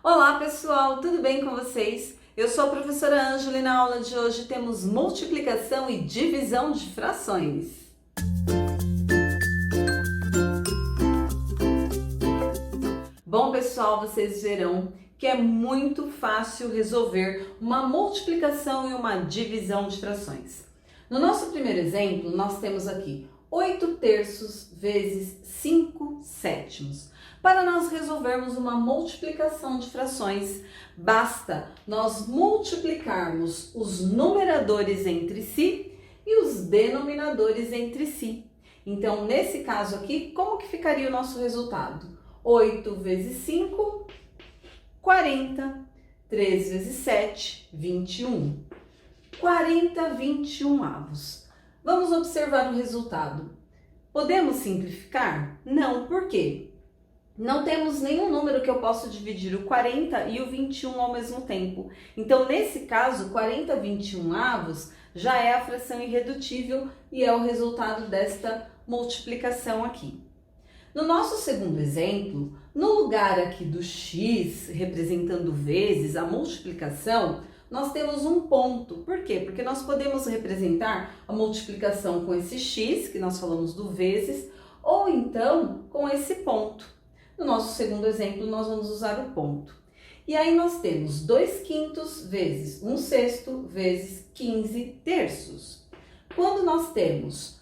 Olá pessoal, tudo bem com vocês? Eu sou a professora Ângela e na aula de hoje temos multiplicação e divisão de frações. Bom pessoal, vocês verão que é muito fácil resolver uma multiplicação e uma divisão de frações. No nosso primeiro exemplo, nós temos aqui 8 terços vezes 5 sétimos. Para nós resolvermos uma multiplicação de frações, basta nós multiplicarmos os numeradores entre si e os denominadores entre si. Então, nesse caso aqui, como que ficaria o nosso resultado? 8 vezes 5, 40. 3 vezes 7, 21. 40 21avos. Vamos observar o resultado. Podemos simplificar? Não, por quê? Não temos nenhum número que eu possa dividir o 40 e o 21 ao mesmo tempo. Então, nesse caso, 40 21avos já é a fração irredutível e é o resultado desta multiplicação aqui. No nosso segundo exemplo, no lugar aqui do x representando vezes a multiplicação, nós temos um ponto. Por quê? Porque nós podemos representar a multiplicação com esse x, que nós falamos do vezes, ou então com esse ponto. No nosso segundo exemplo, nós vamos usar o ponto. E aí nós temos 2/5 vezes 1/6 vezes 15 terços. Quando nós temos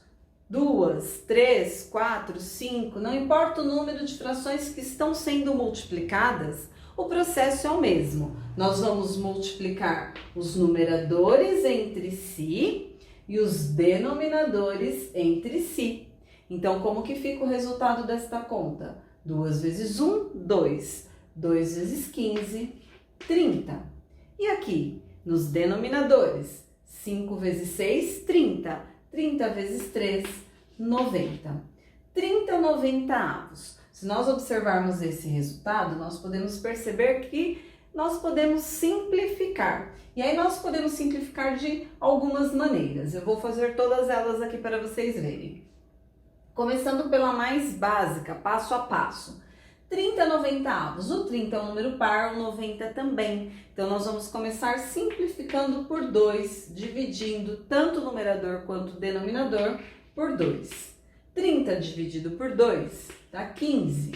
2, 3, 4, 5, não importa o número de frações que estão sendo multiplicadas, o processo é o mesmo. Nós vamos multiplicar os numeradores entre si e os denominadores entre si. Então, como que fica o resultado desta conta? 2 vezes 1, 2. 2 vezes 15, 30. E aqui, nos denominadores, 5 vezes 6, 30. 30 vezes 3, 90. 30 90avos. Se nós observarmos esse resultado, nós podemos perceber que nós podemos simplificar. E aí nós podemos simplificar de algumas maneiras. Eu vou fazer todas elas aqui para vocês verem. Começando pela mais básica, passo a passo. 30 90avos. O 30 é um número par, o 90 também. Então, nós vamos começar simplificando por 2, dividindo tanto o numerador quanto o denominador por 2. 30 dividido por 2 dá 15.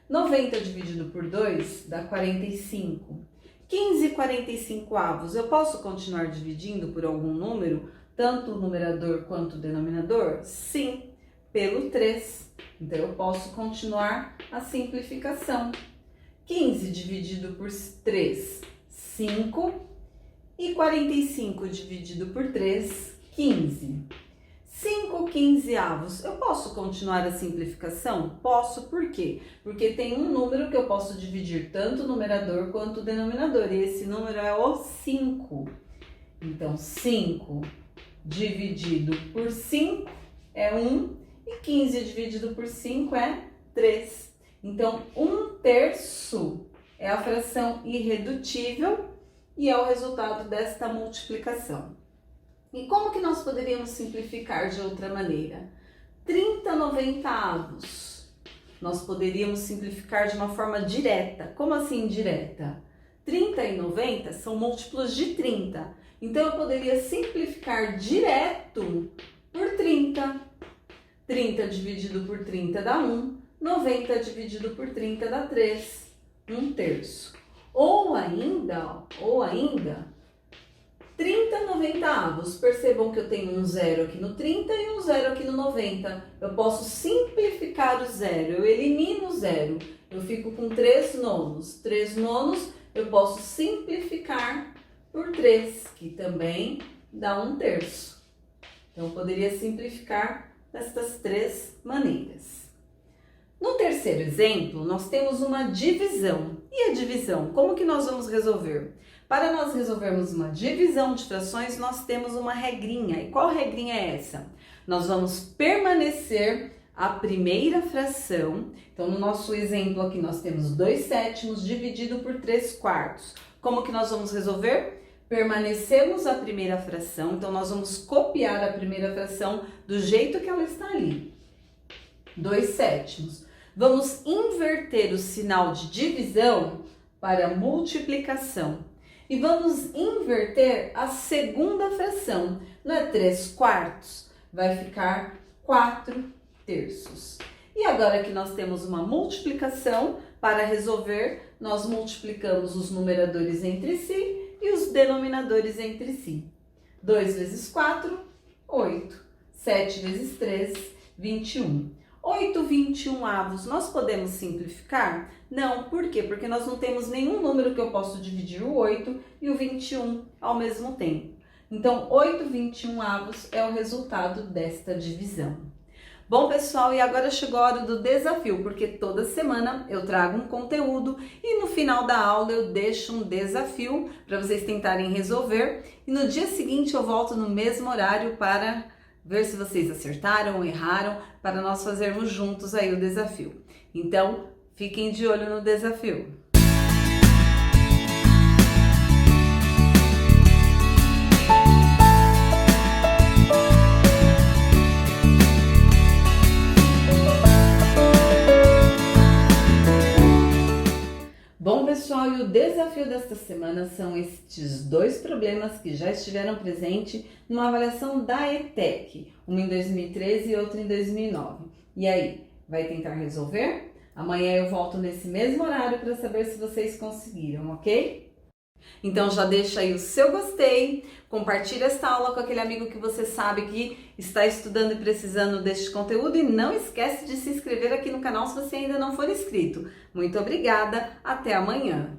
90 dividido por 2 dá 45. 15 45avos. Eu posso continuar dividindo por algum número, tanto o numerador quanto o denominador? Sim, pelo 3. Então, eu posso continuar a simplificação. 15 dividido por 3, 5. E 45 dividido por 3, 15. 5 15avos. Eu posso continuar a simplificação? Posso, por quê? Porque tem um número que eu posso dividir tanto o numerador quanto o denominador. E esse número é o 5. Então, 5 dividido por 5 é 1. E 15 dividido por 5 é 3. Então, 1/3 é a fração irredutível e é o resultado desta multiplicação. E como que nós poderíamos simplificar de outra maneira? 30 90avos. Nós poderíamos simplificar de uma forma direta. Como assim direta? 30 e 90 são múltiplos de 30. Então, eu poderia simplificar direto por 30. 30 dividido por 30 dá 1, 90 dividido por 30 dá 3, 1/3. Ou ainda, 30 90avos. Percebam que eu tenho um zero aqui no 30 e um zero aqui no 90. Eu posso simplificar o zero, eu elimino o zero. Eu fico com 3 nonos. 3 nonos eu posso simplificar por 3, que também dá 1/3. Então, eu poderia simplificar destas 3 maneiras. No terceiro exemplo, nós temos uma divisão. E a divisão, como que nós vamos resolver? Para nós resolvermos uma divisão de frações, nós temos uma regrinha. E qual regrinha é essa? Nós vamos permanecer a primeira fração. Então, no nosso exemplo aqui, nós temos 2/7 dividido por 3/4. Como que nós vamos resolver? Permanecemos a primeira fração, então nós vamos copiar a primeira fração do jeito que ela está ali. 2/7. Vamos inverter o sinal de divisão para multiplicação. E vamos inverter a segunda fração. Não é 3/4? Vai ficar 4/3. E agora que nós temos uma multiplicação, para resolver, nós multiplicamos os numeradores entre si e os denominadores entre si. 2 vezes 4, 8. 7 vezes 3, 21. 8/21. Nós podemos simplificar? Não, por quê? Porque nós não temos nenhum número que eu possa dividir o 8 e o 21 ao mesmo tempo. Então, 8/21 é o resultado desta divisão. Bom, pessoal, e agora chegou a hora do desafio, porque toda semana eu trago um conteúdo e no final da aula eu deixo um desafio para vocês tentarem resolver. E no dia seguinte eu volto no mesmo horário para ver se vocês acertaram ou erraram, para nós fazermos juntos aí o desafio. Então, fiquem de olho no desafio. Bom, pessoal, e o desafio desta semana são estes dois problemas que já estiveram presentes numa avaliação da ETEC, uma em 2013 e outra em 2009. E aí, vai tentar resolver? Amanhã eu volto nesse mesmo horário para saber se vocês conseguiram, ok? Então já deixa aí o seu gostei, compartilha esta aula com aquele amigo que você sabe que está estudando e precisando deste conteúdo e não esquece de se inscrever aqui no canal se você ainda não for inscrito. Muito obrigada, até amanhã!